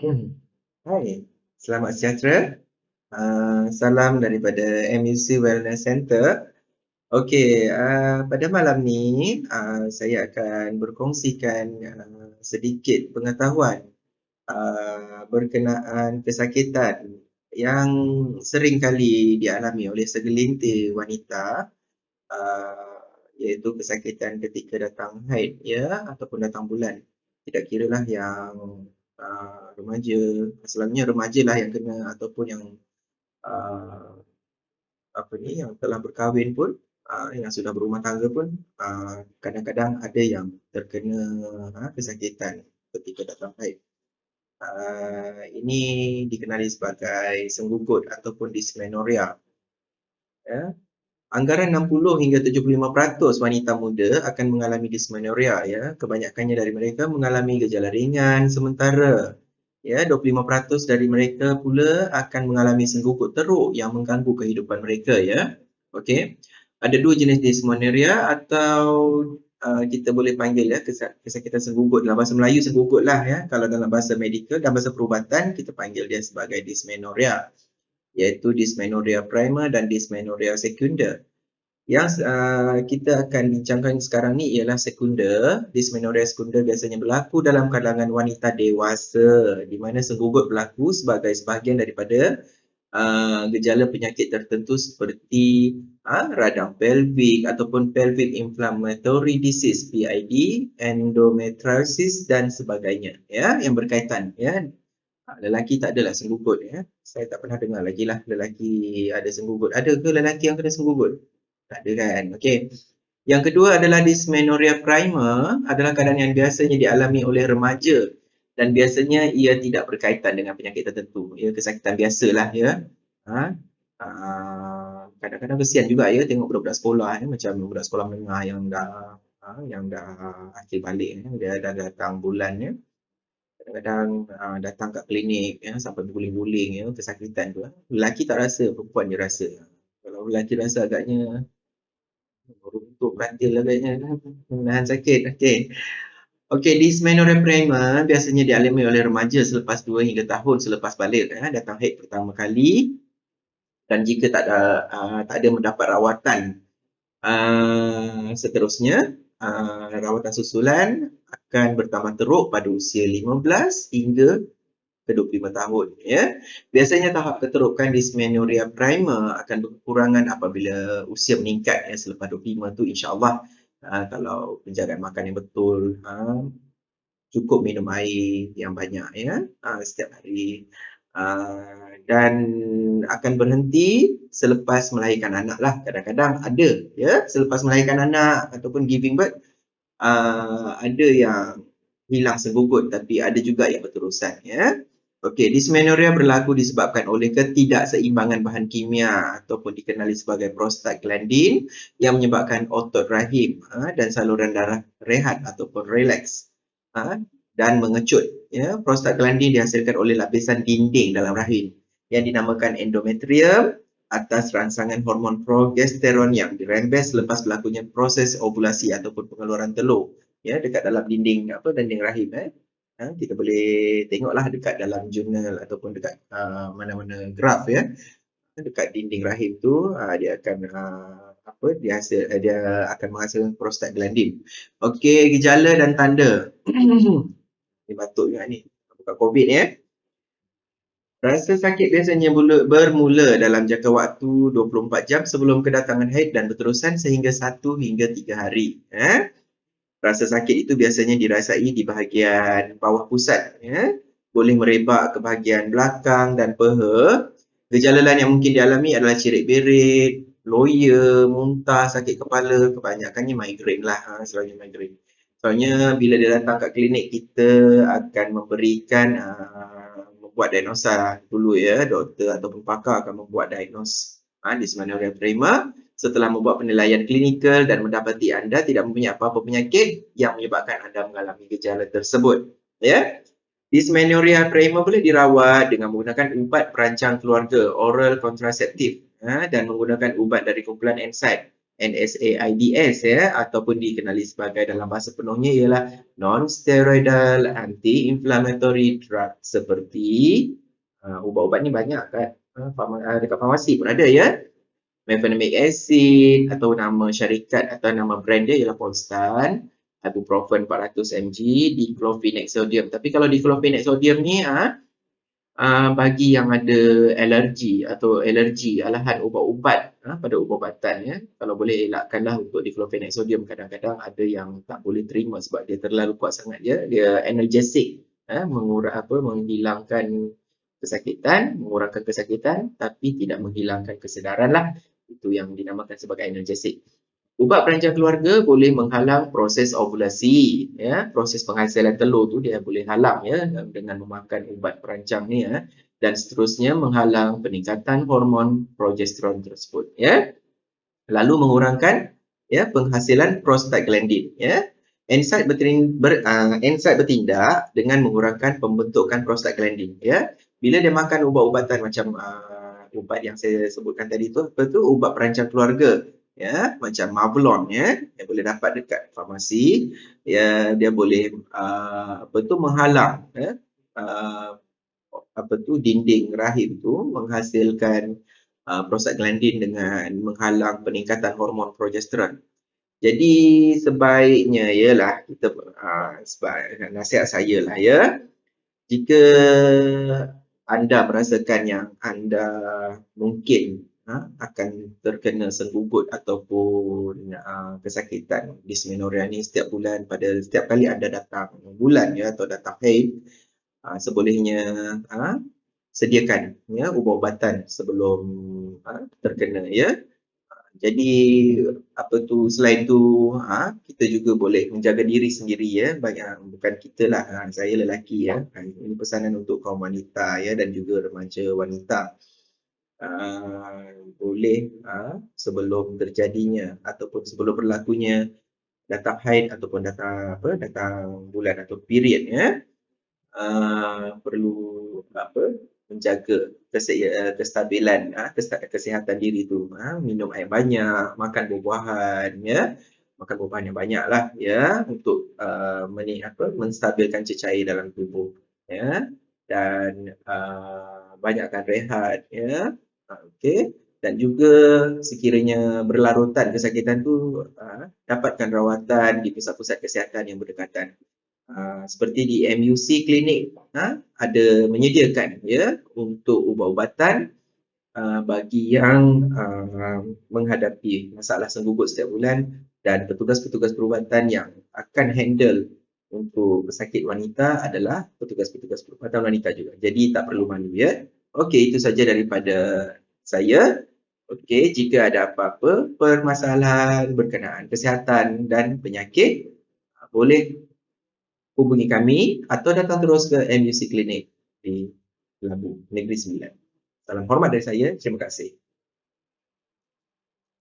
Hai, selamat sejahtera. Salam daripada MUC Wellness Center. Okey, pada malam ni saya akan berkongsikan sedikit pengetahuan berkenaan kesakitan yang sering kali dialami oleh segelintir wanita, iaitu kesakitan ketika datang haid ya ataupun datang bulan. Tidak kiralah yang remaja, selalunya remaja lah yang kena ataupun yang uh, yang telah berkahwin pun, yang sudah berumah tangga pun, kadang-kadang ada yang terkena kesakitan ketika datang haid. Ini dikenali sebagai senggugut ataupun dysmenorrhea. Ya. Anggaran 60 hingga 75% wanita muda akan mengalami dysmenorrhea ya. Kebanyakannya dari mereka mengalami gejala ringan sementara ya 25% dari mereka pula akan mengalami senggugut teruk yang mengganggu kehidupan mereka ya. Okey. Ada dua jenis dysmenorrhea atau kita boleh panggil ya kesakitan senggugut. Dalam bahasa Melayu senggugut lah ya. Kalau dalam bahasa medikal, dalam bahasa perubatan kita panggil dia sebagai dysmenorrhea, iaitu dysmenorrhea primer dan dysmenorrhea secunda. Yang kita akan bincangkan sekarang ni ialah sekunder. Dysmenorrhea sekunder biasanya berlaku dalam kalangan wanita dewasa, di mana senggugut berlaku sebagai sebahagian daripada gejala penyakit tertentu seperti radang pelvik ataupun pelvic inflammatory disease PID, endometriosis dan sebagainya ya, yang berkaitan ya. Lelaki tak adalah senggugut ya. Saya tak pernah dengar lagi lah lelaki ada senggugut. Ada ke lelaki yang kena senggugut? Tak ada kan? Okey. Yang kedua adalah dysmenorrhea primer, adalah keadaan yang biasanya dialami oleh remaja dan biasanya ia tidak berkaitan dengan penyakit tertentu. Ia kesakitan biasalah ya. Kadang-kadang kesian juga ya tengok budak-budak sekolah ya, macam budak sekolah menengah yang dah akhir balik ya, dia dah datang bulan ya. Kadang-kadang datang kat klinik ya, sampai berguling-guling ya, kesakitan tu. Lelaki tak rasa, perempuan je rasa. Kalau lelaki rasa agaknya runtuh katil agaknya, menahan sakit. Okey. Okey, dysmenorrhea primer biasanya dialami oleh remaja selepas 2 hingga tahun selepas balik ya, datang haid pertama kali, dan jika tak ada mendapat rawatan seterusnya, rawatan susulan akan bertambah teruk pada usia 15 hingga ke 25 tahun ya. Biasanya tahap keterukan dysmenorrhea primer akan berkekurangan apabila usia meningkat ya, selepas 25 tu insya-Allah kalau penjagaan makan yang betul, cukup minum air yang banyak ya, setiap hari, dan akan berhenti selepas melahirkan anak lah. Kadang-kadang ada ya, selepas melahirkan anak ataupun giving birth, ada yang hilang senggugut tapi ada juga yang berterusan ya. Okey, dysmenorrhea berlaku disebabkan oleh ketidakseimbangan bahan kimia ataupun dikenali sebagai prostaglandin yang menyebabkan otot rahim dan saluran darah rehat ataupun relax dan mengecut ya. Prostaglandin dihasilkan oleh lapisan dinding dalam rahim yang dinamakan endometrium atas rangsangan hormon progesteron yang dirembes selepas berlakunya proses ovulasi ataupun pengeluaran telur ya, dekat dalam dinding dinding rahim kita boleh tengoklah dekat dalam jurnal ataupun dekat mana-mana graf ya, dekat dinding rahim tu dia akan dia akan menghasilkan prostaglandin. Okey, gejala dan tanda. Ni batuk juga ni, bukan COVID ya. Rasa sakit biasanya bermula dalam jangka waktu 24 jam sebelum kedatangan haid dan berterusan sehingga 1 hingga 3 hari. Rasa sakit itu biasanya dirasai di bahagian bawah pusat ya. Boleh merebak ke bahagian belakang dan peha. Gejala lain yang mungkin dialami adalah cirit berit, loya, muntah, sakit kepala, kebanyakannya migraine lah, selalunya migraine. Soalnya bila dia datang kat klinik, kita akan memberikan membuat diagnosa dulu ya, doktor ataupun pakar akan membuat diagnos dysmenorrhea primer setelah membuat penilaian klinikal dan mendapati anda tidak mempunyai apa-apa penyakit yang menyebabkan anda mengalami gejala tersebut ya. Dysmenorrhea primer boleh dirawat dengan menggunakan ubat perancang keluarga oral kontraseptif dan menggunakan ubat dari kumpulan NSAID NSAIDs ya, ataupun dikenali sebagai dalam bahasa penuhnya ialah non-steroidal anti-inflammatory drug, seperti ubat-ubat ni banyak kat dekat farmasi pun ada ya. Mefenamic acid atau nama syarikat atau nama brand dia ialah Polstan, ibuprofen 400 mg, diclofenac sodium. Tapi kalau diclofenac sodium ni bagi yang ada alergi alahan ubat-ubat pada ubat-ubatan ya, kalau boleh elakkanlah untuk diclofenac sodium. Kadang-kadang ada yang tak boleh terima sebab dia terlalu kuat sangat dia analgesic, menghilangkan mengurangkan kesakitan tapi tidak menghilangkan kesedaran lah. Itu yang dinamakan sebagai analgesic. Ubat perancang keluarga boleh menghalang proses ovulasi ya, proses penghasilan telur tu dia boleh halang ya dengan memakan ubat perancang ni ya, dan seterusnya menghalang peningkatan hormon progesteron tersebut ya. Lalu mengurangkan ya penghasilan prostaglandin ya. NSAID bertindak dengan mengurangkan pembentukan prostaglandin ya. Bila dia makan ubat-ubatan macam ubat yang saya sebutkan tadi tu, ubat perancang keluarga ya, macam Marvelon ya, yang boleh dapat dekat farmasi ya, dia boleh menghalang ya, dinding rahim tu menghasilkan prostaglandin dengan menghalang peningkatan hormon progesteron. Jadi sebaiknya ialah kita nasihat saya lah ya, jika anda merasakan yang anda mungkin akan terkena senggugut ataupun kesakitan dysmenorrhea ni setiap bulan, pada setiap kali anda datang bulan ya atau datang haid, sebolehnya sediakan ya ubat-ubatan sebelum terkena ya. Jadi selain tu kita juga boleh menjaga diri sendiri ya, bukan kita lah, saya lelaki ya, ini pesanan untuk kaum wanita ya dan juga remaja wanita. Boleh sebelum terjadinya ataupun sebelum berlakunya datang haid ataupun datang bulan atau period ya, perlu menjaga kestabilan kesihatan diri tu, minum air banyak, makan buah-buahan ya, makan buah-buahan yang banyak lah ya, untuk menstabilkan cecair dalam tubuh ya, dan banyakkan rehat ya. Okey, dan juga sekiranya berlarutan kesakitan tu, dapatkan rawatan di pusat-pusat kesihatan yang berdekatan. Seperti di MUC Klinik ada menyediakan ya untuk ubat-ubatan bagi yang menghadapi masalah senggugut setiap bulan, dan petugas-petugas perubatan yang akan handle untuk pesakit wanita adalah petugas-petugas perubatan wanita juga. Jadi tak perlu malu ya. Okey, itu saja daripada saya. Okey, jika ada apa-apa permasalahan berkenaan kesihatan dan penyakit, boleh hubungi kami atau datang terus ke MUC Klinik di Labu Negeri Sembilan. Salam hormat dari saya. Terima kasih.